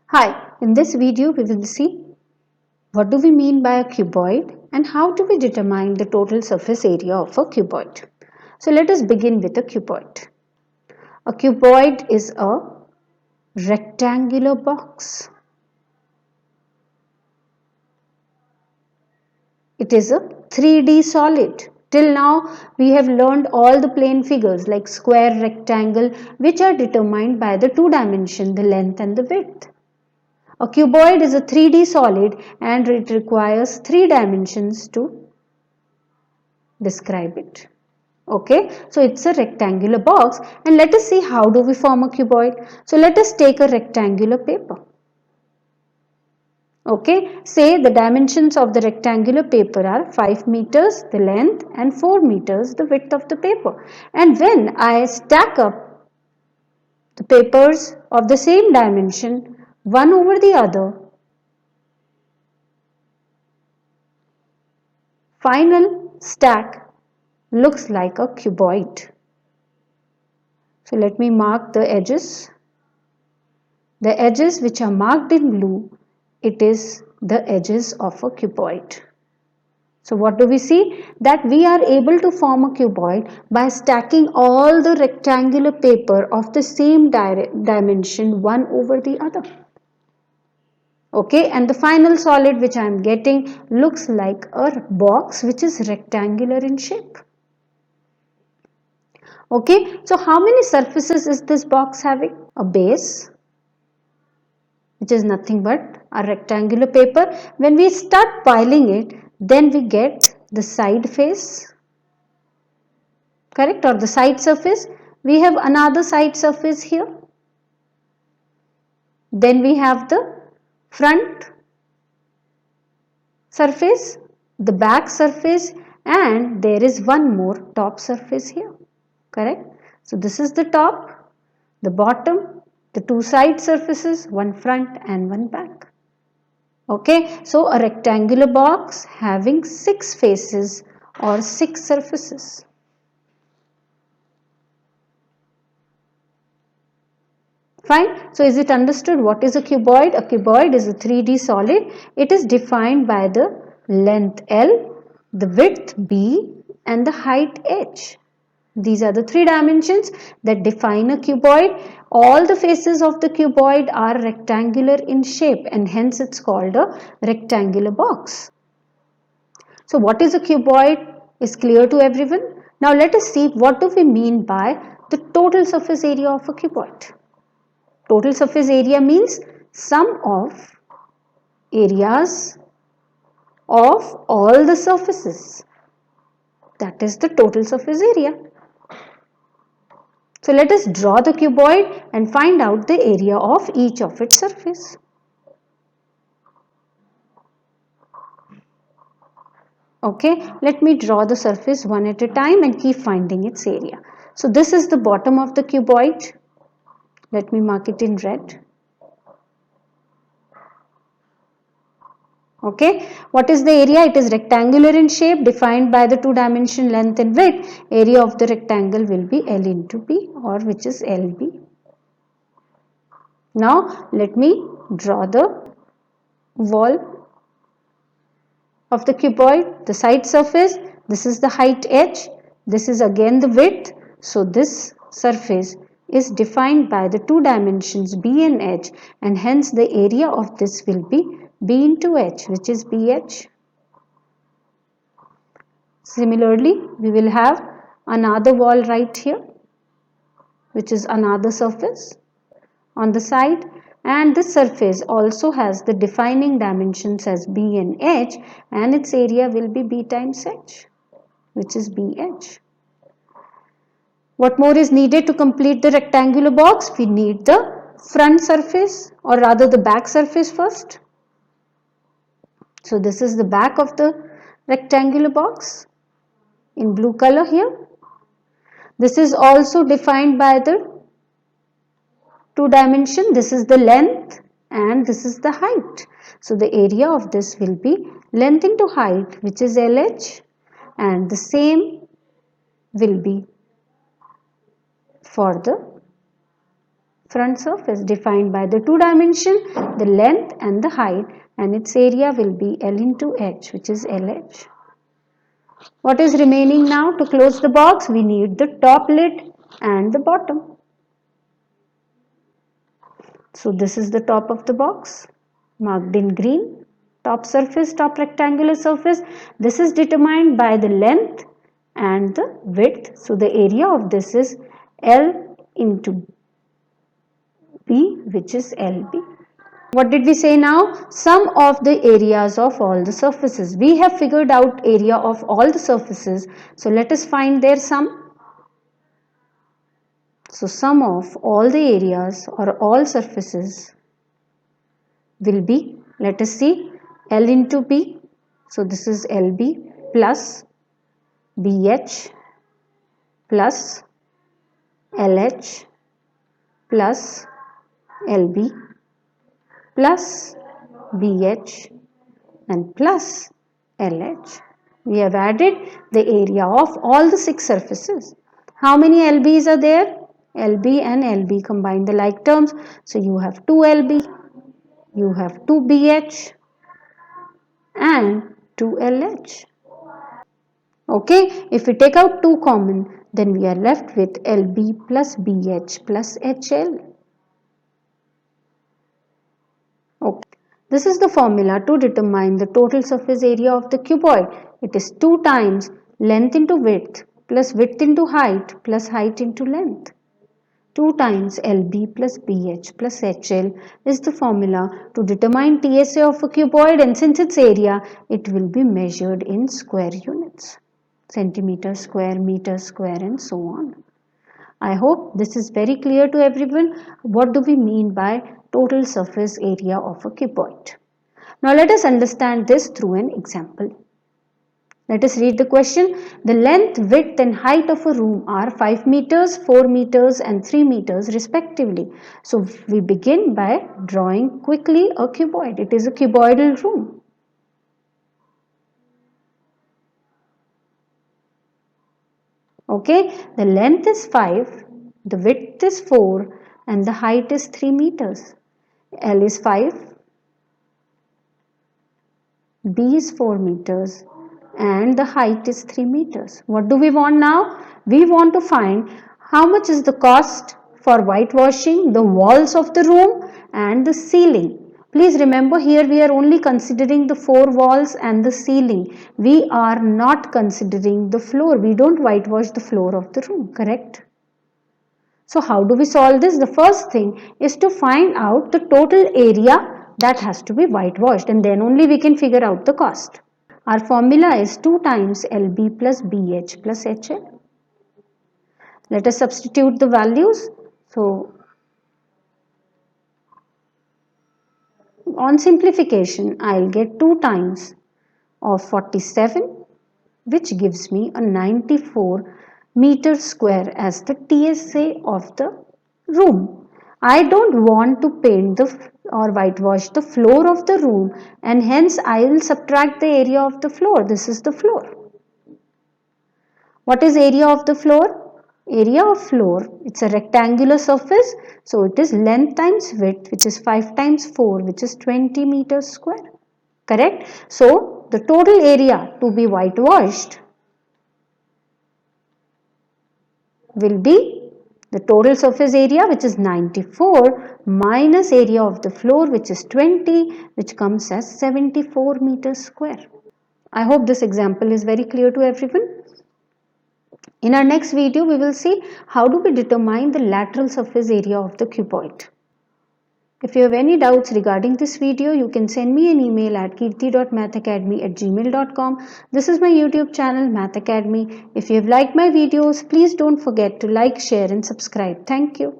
Hi, in this video we will see what do we mean by a cuboid and how do we determine the total surface area of a cuboid. So let us begin with a cuboid. A cuboid is a rectangular box. It is a 3D solid. Till now we have learned all the plane figures like square, rectangle, which are determined by the two dimensions, the length and the width. A cuboid is a 3D solid and it requires three dimensions to describe it. Okay, so it's a rectangular box and let us see how do we form a cuboid. So let us take a rectangular paper. Okay, say the dimensions of the rectangular paper are 5 meters the length and 4 meters the width of the paper. And when I stack up the papers of the same dimension one over the other, final stack looks like a cuboid. So let me mark the edges. The edges which are marked in blue, it is the edges of a cuboid. So what do we see? That we are able to form a cuboid by stacking all the rectangular paper of the same dimension one over the other. Okay, and the final solid which I am getting looks like a box which is rectangular in shape. Okay, so how many surfaces is this box having? A base, which is nothing but a rectangular paper. When we start piling it, then we get the side face, correct, or the side surface. We have another side surface here. Then we have the front surface, the back surface, and there is one more top surface here, correct. So this is the top, the bottom, the two side surfaces, one front and one back. Okay, so a rectangular box having 6 faces or 6 surfaces. Fine. So is it understood what is a cuboid? A cuboid is a 3D solid. It is defined by the length L, the width B and the height H. These are the 3 dimensions that define a cuboid. All the faces of the cuboid are rectangular in shape and hence it's called a rectangular box. So what is a cuboid is clear to everyone. Now let us see what do we mean by the total surface area of a cuboid. Total surface area means sum of areas of all the surfaces. That is the total surface area. So let us draw the cuboid and find out the area of each of its surface. Okay, let me draw the surface one at a time and keep finding its area. So this is the bottom of the cuboid. Let me mark it in red. Okay, what is the area? It is rectangular in shape defined by the two dimension length and width. Area of the rectangle will be L into B or which is LB. Now let me draw the wall of the cuboid, the side surface. This is the height H. This is again the width. So this surface is defined by the two dimensions B and H and hence the area of this will be B into H which is BH. Similarly, we will have another wall right here which is another surface on the side and this surface also has the defining dimensions as B and H and its area will be B times H which is BH. What more is needed to complete the rectangular box? We need the front surface or rather the back surface first. So this is the back of the rectangular box in blue color here. This is also defined by the two dimension. This is the length and this is the height. So the area of this will be length into height which is LH and the same will be for the front surface defined by the two dimension, the length and the height, and its area will be L into H, which is LH. What is remaining now to close the box? We need the top lid and the bottom. So this is the top of the box marked in green. Top surface, top rectangular surface. This is determined by the length and the width. So the area of this is L into B, which is LB. What did we say now? Sum of the areas of all the surfaces. We have figured out area of all the surfaces. So let us find their sum. So sum of all the areas or all surfaces will be, let us see, L into B. So this is LB plus BH plus LH plus LB plus BH and plus LH. We have added the area of all the 6 surfaces. How many LBs are there? LB and LB combine the like terms. So you have 2 LB, you have 2 BH and 2 LH. Okay, if we take out 2 common, then we are left with LB plus BH plus HL. Okay. This is the formula to determine the total surface area of the cuboid. It is 2 times length into width plus width into height plus height into length. 2 times LB plus BH plus HL is the formula to determine TSA of a cuboid, and since its area, it will be measured in square units. Centimeter square, meter square and so on. I hope this is very clear to everyone. What do we mean by total surface area of a cuboid? Now let us understand this through an example. Let us read the question. The length, width and height of a room are 5 meters, 4 meters and 3 meters respectively. So we begin by drawing quickly a cuboid. It is a cuboidal room. Okay, the length is 5, the width is 4 and the height is 3 meters. L is 5, B is 4 meters and the height is 3 meters. What do we want now? We want to find how much is the cost for whitewashing the walls of the room and the ceiling. Please remember, here we are only considering the 4 walls and the ceiling. We are not considering the floor. We don't whitewash the floor of the room, correct? So how do we solve this? The first thing is to find out the total area that has to be whitewashed, and then only we can figure out the cost. Our formula is 2 times LB plus BH plus HL. Let us substitute the values. So on simplification, I'll get 2 times of 47, which gives me a 94 meter square as the TSA of the room. I don't want to paint or whitewash the floor of the room, and hence I will subtract the area of the floor. This is the floor. What is area of the floor? Area of floor, it's a rectangular surface, so it is length times width, which is 5 times 4, which is 20 meters square. Correct? So the total area to be whitewashed will be the total surface area, which is 94, minus area of the floor, which is 20, which comes as 74 meters square. I hope this example is very clear to everyone. In our next video, we will see how do we determine the lateral surface area of the cuboid. If you have any doubts regarding this video, you can send me an email at kirti.mathacademy@gmail.com. This is my YouTube channel, Math Academy. If you have liked my videos, please don't forget to like, share and subscribe. Thank you.